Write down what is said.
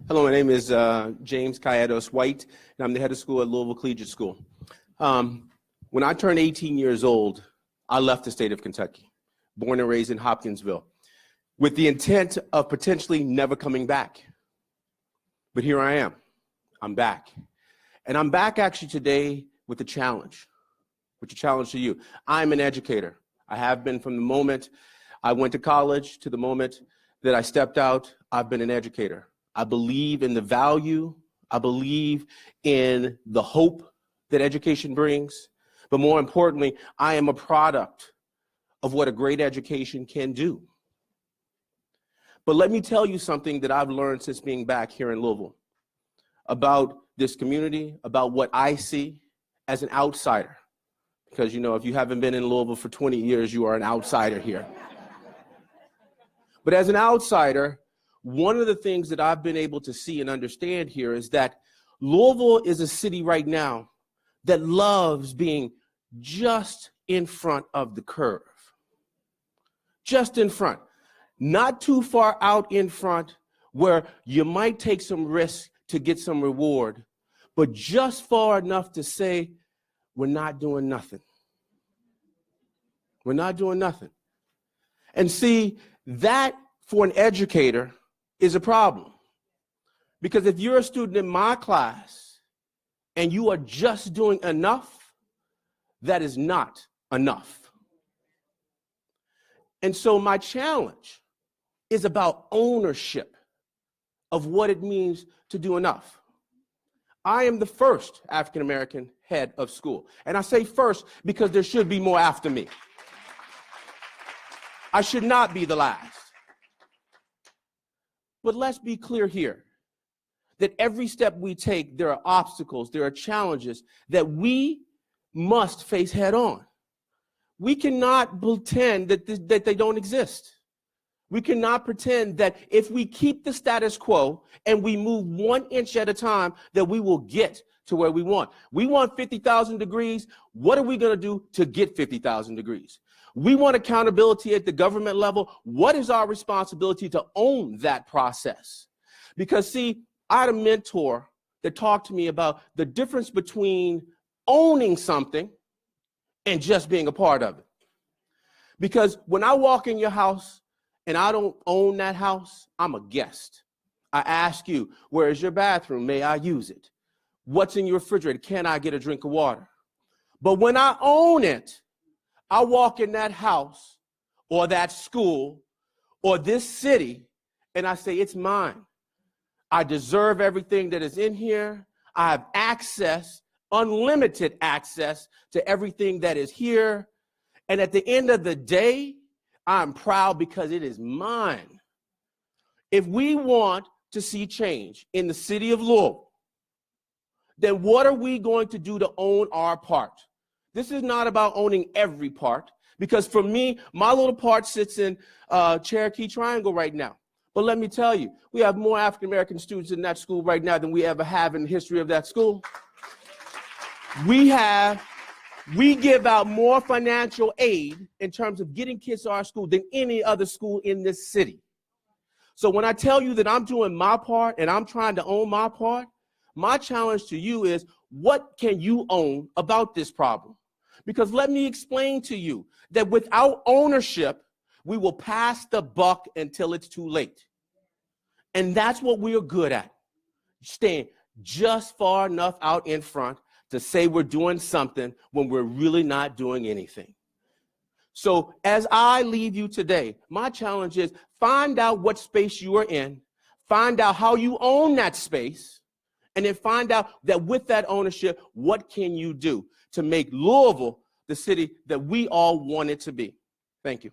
Hello, my name is James Cayetos White, and I'm the head of school at Louisville Collegiate School. When I turned 18 years old, I left the state of Kentucky, born and raised in Hopkinsville, with the intent of potentially never coming back. But here I am. I'm back. And I'm back actually today with a challenge to you. I'm an educator. I have been from the moment I went to college to the moment that I stepped out. I've been an educator. I believe in the value. I believe in the hope that education brings. But more importantly, I am a product of what a great education can do. But let me tell you something that I've learned since being back here in Louisville about this community, about what I see as an outsider. Because, you know, if you haven't been in Louisville for 20 years, you are an outsider here. But as an outsider, one of the things that I've been able to see and understand here is that Louisville is a city right now that loves being just in front of the curve. Just in front. Not too far out in front where you might take some risk to get some reward, but just far enough to say, we're not doing nothing. We're not doing nothing. And see, that for an educator is a problem. Because if you're a student in my class and you are just doing enough, that is not enough. And so my challenge is about ownership of what it means to do enough. I am the first African-American head of school. And I say first because there should be more after me. I should not be the last. But let's be clear here that every step we take, there are obstacles, there are challenges that we must face head on. We cannot pretend that they don't exist. We cannot pretend that if we keep the status quo and we move 1 inch at a time, that we will get to where we want. We want 50,000 degrees. What are we going to do to get 50,000 degrees? We want accountability at the government level. What is our responsibility to own that process? Because, see, I had a mentor that talked to me about the difference between owning something and just being a part of it. Because when I walk in your house and I don't own that house, I'm a guest. I ask you, where is your bathroom? May I use it? What's in your refrigerator? Can I get a drink of water? But when I own it, I walk in that house or that school or this city and I say, it's mine. I deserve everything that is in here. I have access, unlimited access to everything that is here. And at the end of the day, I'm proud because it is mine. If we want to see change in the city of Louisville, then what are we going to do to own our part? This is not about owning every part, because for me, my little part sits in Cherokee Triangle right now. But let me tell you, we have more African-American students in that school right now than we ever have in the history of that school. We give out more financial aid in terms of getting kids to our school than any other school in this city. So when I tell you that I'm doing my part and I'm trying to own my part, my challenge to you is, what can you own about this problem? Because let me explain to you that without ownership, we will pass the buck until it's too late. And that's what we are good at, staying just far enough out in front to say we're doing something when we're really not doing anything. So as I leave you today, my challenge is find out what space you are in, find out how you own that space, and then find out that with that ownership, what can you do to make Louisville the city that we all want it to be? Thank you.